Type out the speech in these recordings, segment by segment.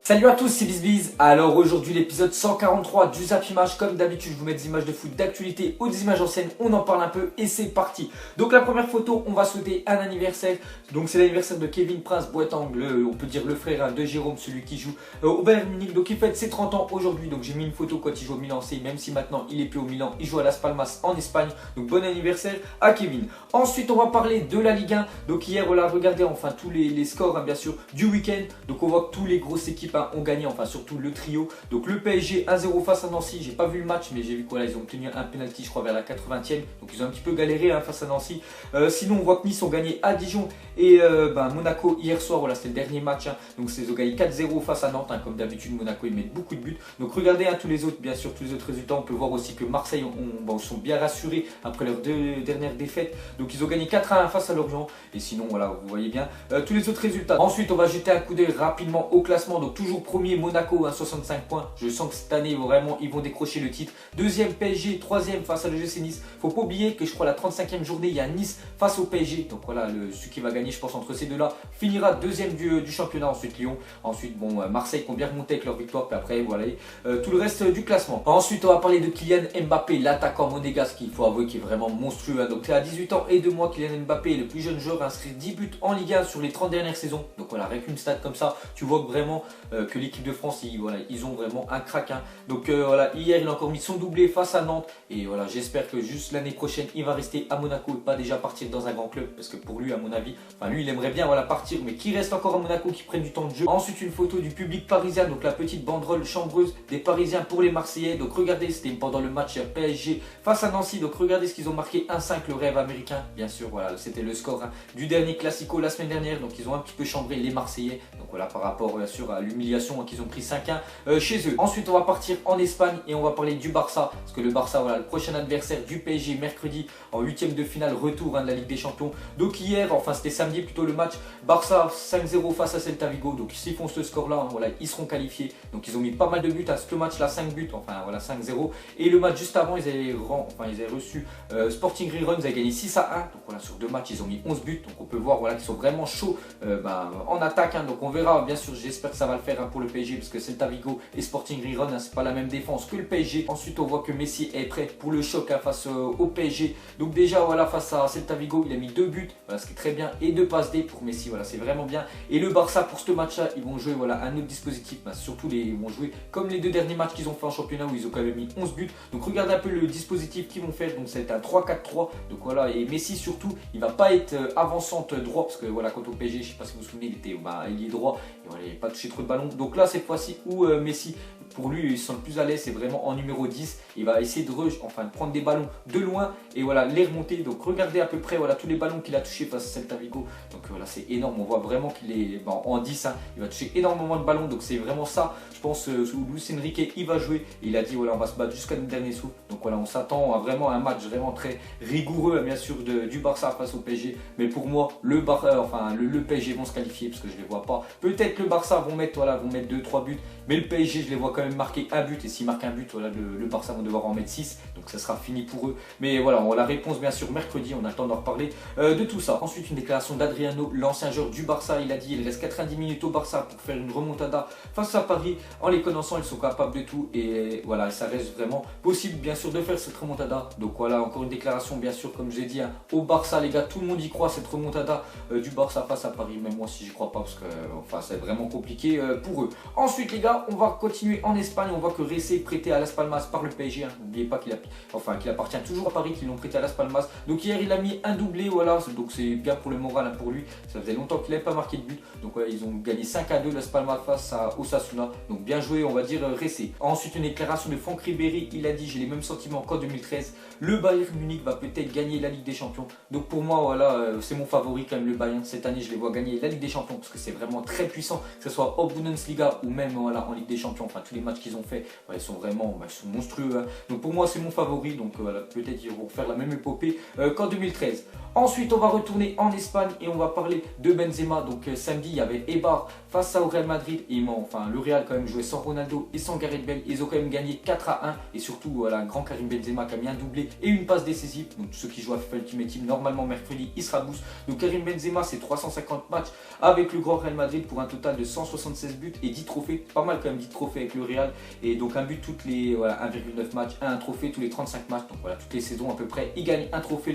Salut à tous, c'est BizBiz. Alors aujourd'hui l'épisode 143 du Zap Image. Comme d'habitude je vous mets des images de foot d'actualité ou des images anciennes, on en parle un peu et c'est parti. Donc la première photo, on va souhaiter un anniversaire. Donc c'est l'anniversaire de Kevin Prince Boateng, on peut dire le frère de Jérôme, celui qui joue au Bayern Munich. Donc il fête ses 30 ans aujourd'hui, donc j'ai mis une photo quand il joue au Milan AC, même si maintenant il est plus au Milan, il joue à Las Palmas en Espagne. Donc bon anniversaire à Kevin. Ensuite on va parler de la Ligue 1. Donc hier on a regardé enfin tous les scores bien sûr du week-end. Donc on voit que tous les grosses équipes ont gagné, enfin surtout le trio. Donc le PSG 1-0 face à Nancy, j'ai pas vu le match mais j'ai vu qu'ils ont obtenu un penalty je crois vers la 80e, donc ils ont un petit peu galéré face à Nancy. Sinon on voit que Nice ont gagné à Dijon et Monaco hier soir, voilà c'était le dernier match, donc ils ont gagné 4-0 face à Nantes, comme d'habitude Monaco ils mettent beaucoup de buts. Donc regardez tous les autres, bien sûr tous les autres résultats. On peut voir aussi que Marseille sont bien rassurés après leurs deux dernières défaites, donc ils ont gagné 4-1 face à Lorient. Et sinon voilà vous voyez bien tous les autres résultats. Ensuite on va jeter un coup d'œil rapidement au classement. Donc toujours premier Monaco à 65 points. Je sens que cette année vraiment ils vont décrocher le titre. Deuxième PSG, troisième face à l'OGC Nice. Faut pas oublier que je crois la 35e journée il y a Nice face au PSG. Donc voilà celui qui va gagner je pense entre ces deux là finira deuxième du championnat. Ensuite Lyon. Ensuite Marseille qui ont bien remonté avec leur victoire. Puis après voilà tout le reste du classement. Ensuite on va parler de Kylian Mbappé, l'attaquant monégasque, qu'il faut avouer qui est vraiment monstrueux. Donc à 18 ans et 2 mois, Kylian Mbappé est le plus jeune joueur à inscrire 10 buts en Ligue 1 sur les 30 dernières saisons. Donc voilà, avec une stat comme ça, tu vois que vraiment que l'équipe de France, ils ont vraiment un crack. Donc voilà, hier il a encore mis son doublé face à Nantes. Et voilà, j'espère que juste l'année prochaine, il va rester à Monaco et pas déjà partir dans un grand club. Parce que pour lui, à mon avis, lui il aimerait bien partir, mais qu'il reste encore à Monaco, qu'il prenne du temps de jeu. Ensuite une photo du public parisien, donc la petite banderole chambreuse des Parisiens pour les Marseillais. Donc regardez, c'était pendant le match PSG face à Nancy. Donc regardez ce qu'ils ont marqué, 1-5, le rêve américain. Bien sûr, voilà, c'était le score du dernier Classico la semaine dernière. Donc ils ont un petit peu chambré les Marseillais. Donc voilà, par rapport bien sûr à l'humiliation qu'ils ont pris 5-1 chez eux. Ensuite on va partir en Espagne et on va parler du Barça. Parce que le Barça, voilà, le prochain adversaire du PSG mercredi en 8e de finale retour de la Ligue des Champions. Donc hier, enfin c'était samedi plutôt le match, Barça 5-0 face à Celta Vigo. Donc s'ils font ce score là, voilà, ils seront qualifiés. Donc ils ont mis pas mal de buts à ce match là, 5 buts, enfin voilà 5-0. Et le match juste avant ils avaient reçu Sporting Riron, ils avaient gagné 6-1. Donc voilà, sur 2 matchs ils ont mis 11 buts. Donc on peut voir voilà, qu'ils sont vraiment chauds en attaque. Donc on verra, bien sûr j'espère que ça va le faire pour le PSG, parce que Celta Vigo et Sporting Riron, c'est pas la même défense que le PSG. Ensuite on voit que Messi est prêt pour le choc face au PSG. Donc déjà voilà, face à Celta Vigo il a mis 2 buts, voilà, ce qui est très bien, et 2 passes D pour Messi, voilà c'est vraiment bien. Et le Barça pour ce match là, ils vont jouer voilà, un autre dispositif, surtout ils vont jouer comme les 2 derniers matchs qu'ils ont fait en championnat où ils ont quand même mis 11 buts. Donc regardez un peu le dispositif qu'ils vont faire. Donc c'est un 3-4-3. Donc voilà, et Messi surtout il va pas être avançante droit, parce que voilà, quand au PSG, je sais pas si vous vous souvenez, il était il est droit et voilà, il n'a pas touché trop de ballons. Donc là cette fois-ci où Messi, pour lui il se sent le plus à l'aise, c'est vraiment en numéro 10. Il va essayer de prendre des ballons de loin et voilà les remonter. Donc regardez à peu près voilà tous les ballons qu'il a touchés face à Celta Vigo. Donc voilà, c'est énorme, on voit vraiment qu'il est en 10, il va toucher énormément de ballons. Donc c'est vraiment ça, je pense, où Luis Enrique il va jouer. Et il a dit voilà, on va se battre jusqu'à notre dernier souffle. Donc voilà, on s'attend à vraiment un match vraiment très rigoureux bien sûr du Barça face au PSG. Mais pour moi le PSG vont se qualifier, parce que je les vois pas. Peut-être le Barça vont mettre 2-3 buts, mais le PSG je les vois quand même marquer un but. Et s'ils marquent un but, voilà, le Barça vont devoir en mettre 6. Donc ça sera fini pour eux. Mais voilà, on a la réponse bien sûr mercredi, on a le temps d'en reparler de tout ça. Ensuite une déclaration d'Adriano, l'ancien joueur du Barça. Il a dit il reste 90 minutes au Barça pour faire une remontada face à Paris. En les connaissant, ils sont capables de tout. Et voilà, ça reste vraiment possible bien sûr de faire cette remontada. Donc voilà, encore une déclaration bien sûr, comme je l'ai dit, au Barça les gars, tout le monde y croit, cette remontada du Barça face à Paris. Même moi si j'y crois pas, parce que c'est vraiment compliqué pour eux. Ensuite les gars, on va continuer en Espagne. On voit que Ressé est prêté à Las Palmas par le PSG. N'oubliez pas qu'il appartient toujours à Paris, qu'ils l'ont prêté à Las Palmas. Donc hier il a mis un doublé, voilà, donc c'est bien pour le moral pour lui. Ça faisait longtemps qu'il n'avait pas marqué de but. Donc voilà, ils ont gagné 5-2 Las Palmas face à Osasuna. Donc bien joué, on va dire Ressé. Ensuite une déclaration de Franck Ribéry, il a dit j'ai les mêmes sentiments qu'en 2013. Le Bayern Munich va peut-être gagner la Ligue des Champions. Donc pour moi voilà, c'est mon favori quand même le Bayern. Cette année je les vois gagner la Ligue des Champions, parce que c'est vraiment très puissant, que ce soit en Bundesliga ou même voilà, en Ligue des Champions. Enfin tous les matchs qu'ils ont fait, ils sont vraiment ils sont monstrueux. Hein. Donc pour moi c'est mon favori, donc voilà, peut-être ils vont faire la même épopée qu'en 2013. Ensuite on va retourner en Espagne et on va parler de Benzema. Donc samedi il y avait Eibar face au Real Madrid et le Real quand même jouait sans Ronaldo et sans Gareth Bale. Ils ont quand même gagné 4-1 et surtout voilà, un grand Karim Benzema qui a mis un doublé et une passe décisive. Donc ceux qui jouent à FIFA Ultimate Team, normalement mercredi il sera boost. Donc Karim Benzema c'est 350 matchs avec le grand Real Madrid pour un total de 176 buts et 10 trophées. Pas mal quand même 10 trophées avec le Real et donc un but toutes les 1,9 matchs, un trophée tous les 35 matchs. Donc voilà, toutes les saisons à peu près il gagne un trophée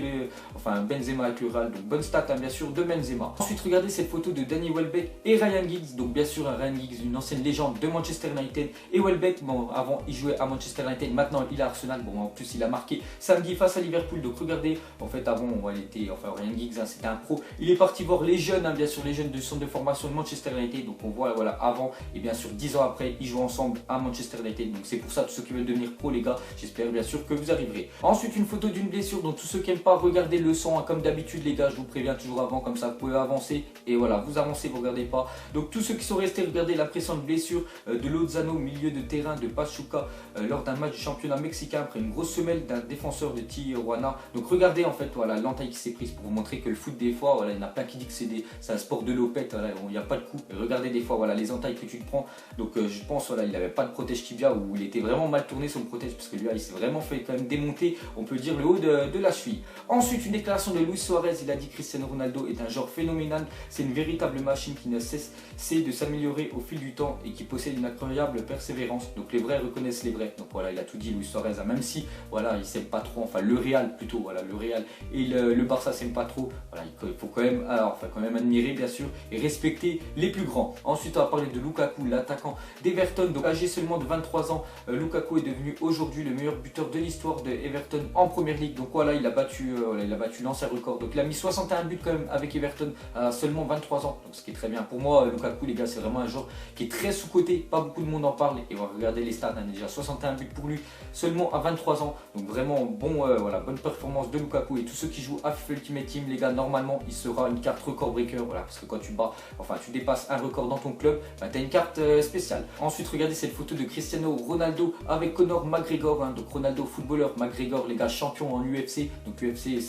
Benzema avec le Real. Donc bonne stat bien sûr de Benzema. Ensuite regardez cette photo de Danny Welbeck et Ryan Giggs. Donc bien sûr Ryan Giggs, une ancienne légende de Manchester United, et Welbeck, avant il jouait à Manchester United, maintenant il est à Arsenal. En plus il a marqué samedi face à Liverpool. Donc regardez, en fait avant il était, Ryan Giggs c'était un pro, il est parti voir les jeunes, bien sûr les jeunes du centre de formation de Manchester United. Donc on voit voilà avant et bien sûr 10 ans après ils jouent ensemble à Manchester United. Donc c'est pour ça tous ceux qui veulent devenir pro les gars, j'espère bien sûr que vous arriverez. Ensuite une photo d'une blessure, donc tous ceux qui n'aiment pas regarder le son comme d'habitude les gars, je vous préviens toujours avant, comme ça vous pouvez avancer et voilà vous avancez, vous regardez pas. Donc tous ceux qui sont restés, regardez la précédente blessure de Lozano, milieu de terrain de Pachuca lors d'un match du championnat mexicain après une grosse semelle d'un défenseur de Tijuana. Donc regardez en fait voilà l'entaille qui s'est prise pour vous montrer que le foot des fois il y en a plein qui disent que c'est un sport de lopette, il n'y a pas de coup. Et regardez des fois voilà les entailles que tu te prends. Donc je pense il n'avait pas de protège tibia ou il était vraiment mal tourné son protège parce que lui il s'est vraiment fait quand même démonter, on peut dire le haut de la cheville. Ensuite une déclaration de Luis Suarez, il a dit Cristiano Ronaldo est un joueur phénoménal, c'est une véritable machine qui ne cesse de s'améliorer au fil du temps et qui possède une incroyable persévérance. Donc les vrais reconnaissent les vrais. Donc voilà, il a tout dit Luis Suarez, même si voilà, il s'aime pas trop, le Real plutôt, le Real et le Barça s'aiment pas trop. Voilà, il faut quand même admirer bien sûr et respecter les plus grands. Ensuite on va parler de Lukaku, l'attaquant d'Everton. Donc âgé seulement de 23 ans, Lukaku est devenu aujourd'hui le meilleur buteur de l'histoire de Everton en Première Ligue. Donc voilà, il a battu l'ancien record. Donc il a mis 61 buts quand même avec Everton à seulement 23 ans. Donc ce qui est très bien. Pour moi Lukaku les gars, c'est vraiment un joueur qui est très sous-coté, pas beaucoup de monde en parle et on va regarder les stats, déjà 61 buts pour lui seulement à 23 ans. Donc vraiment bonne performance de Lukaku et tous ceux qui jouent à FIFA Ultimate Team les gars, normalement il sera une carte record breaker, parce que quand tu dépasses un record dans ton club, tu as une carte spéciale. Ensuite regardez cette photo de Cristiano Ronaldo avec Conor McGregor, donc Ronaldo footballeur, McGregor les gars champion en UFC. Donc UFC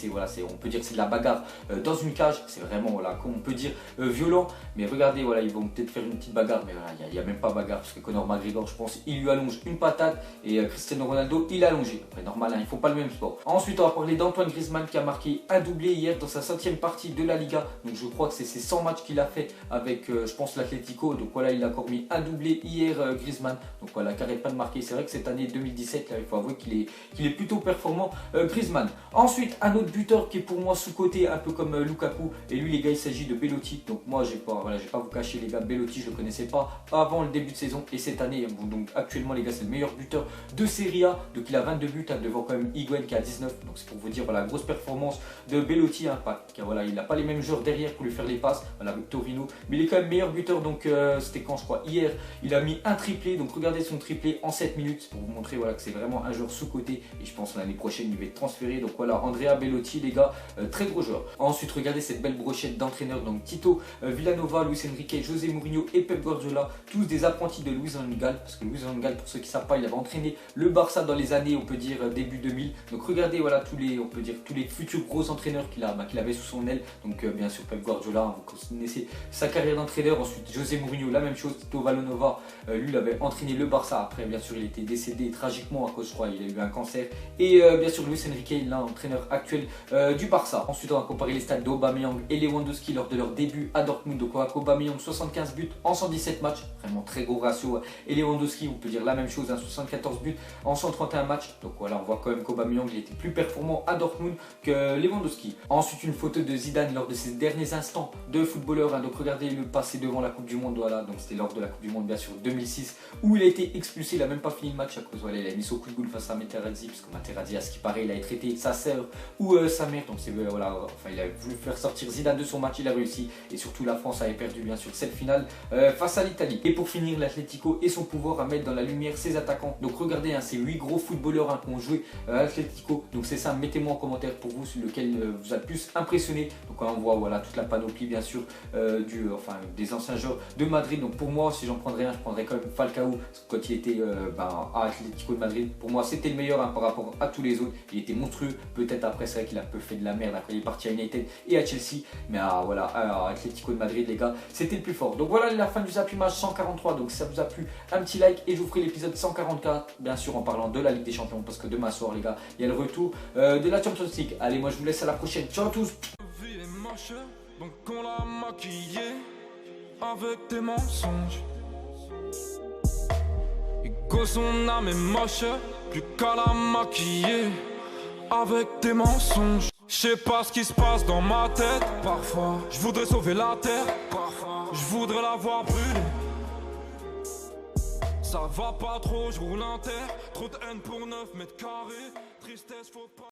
on peut dire que c'est de la bagarre dans une cage, c'est vraiment comme on peut dire violent, mais regardez ils vont peut-être faire une petite bagarre, mais il n'y a même pas bagarre parce que Conor McGregor je pense il lui allonge une patate et Cristiano Ronaldo il a allongé. Après normal, ils font pas le même sport. Ensuite on va parler d'Antoine Griezmann qui a marqué un doublé hier dans sa 5e partie de la Liga. Donc je crois que c'est ses 100 matchs qu'il a fait avec je pense l'Atlético. Donc voilà, il a encore mis un doublé hier Griezmann. Donc voilà, qui arrête pas de marquer. C'est vrai que cette année 2017 il faut avouer qu'il est plutôt performant Griezmann. Ensuite un autre buteur qui est pour moi sous-coté un peu comme Lukaku, et lui les gars il s'agit de Belotti. Donc moi j'ai pas vous cacher les gars, Belotti je le connaissais pas avant le début de saison et cette année donc actuellement les gars c'est le meilleur buteur de Serie A. Donc il a 22 buts devant quand même Higuain qui a 19. Donc c'est pour vous dire grosse performance de Belotti, il n'a pas les mêmes joueurs derrière pour lui faire les passes, avec Torino, mais il est quand même meilleur buteur. Donc c'était quand je crois hier il a mis un triplé. Donc regardez son triplé en 7 minutes pour vous montrer que c'est vraiment un joueur sous-coté et je pense l'année prochaine il va être transféré. Donc voilà, Andrea Belotti les gars, très gros joueur. Ensuite regardez cette belle brochette d'entraîneurs, donc Tito Villanova, Luis Enrique, José Mourinho et Pep Guardiola, tous des apprentis de Luis van Gaal, parce que Luis van Gaal pour ceux qui ne savent pas il avait entraîné le Barça dans les années on peut dire début 2000. Donc regardez tous les futurs gros entraîneurs qu'il avait sous son aile. Donc bien sûr Pep Guardiola, vous connaissez sa carrière d'entraîneur. Ensuite José Mourinho la même chose, Tito Villanova, lui il avait entraîné le Barça, après bien sûr il était décédé tragiquement à cause je crois il a eu un cancer, et bien sûr Luis Enrique l'entraîneur actuel du Barça. Ensuite on va comparer les stats d'Aubameyang et Lewandowski lors de leur début à Dortmund. Donc on va Aubameyang 75 buts en 117 matchs, vraiment très gros ratio, et Lewandowski on peut dire la même chose, 74 buts en 131 matchs. Donc voilà, on voit quand même qu'Aubameyang il était plus performant à Dortmund que Lewandowski. Ensuite une photo de Zidane lors de ses derniers instants de footballeur, donc regardez le passé devant la Coupe du Monde, donc c'était lors de la Coupe du Monde bien sûr 2006 où il a été expulsé, il a même pas fini le match à cause il a mis son coup de boule face à Materazzi, parce que Materazzi à ce qui paraît il a traité sa sœur ou sa mère, donc c'est il a voulu faire sortir Zidane de son match, il a réussi, et surtout la France avait perdu bien sûr cette finale face à l'Italie. Et pour finir l'Atlético et son pouvoir à mettre dans la lumière ses attaquants. Donc regardez ces 8 gros footballeurs qui ont joué à l'Atlético, donc c'est ça, mettez-moi en commentaire pour vous lequel vous a le plus impressionné. Donc on voit toute la panoplie bien sûr des anciens joueurs de Madrid. Donc pour moi si j'en prendrais un, je prendrais quand même Falcao Militao quand il était à Atlético de Madrid. Pour moi, c'était le meilleur par rapport à tous les autres. Il était monstrueux. Peut-être après, c'est vrai qu'il a un peu fait de la merde. Après, il est parti à United et à Chelsea. Mais voilà, à Atlético de Madrid, les gars, c'était le plus fort. Donc voilà la fin du Zap Image 143. Donc si ça vous a plu, un petit like et je vous ferai l'épisode 144, bien sûr, en parlant de la Ligue des Champions. Parce que demain soir, les gars, il y a le retour de la Champions League. Allez, moi, je vous laisse à la prochaine. Ciao à tous. Donc on l'a maquillé avec des mensonges. Et que son âme est moche, plus qu'à la maquiller avec des mensonges. Je sais pas ce qui se passe dans ma tête. Parfois, je voudrais sauver la terre. Parfois, je voudrais la voir brûler. Ça va pas trop, je roule un terre. Trop de haine pour 9 mètres carrés. Tristesse, faut pas.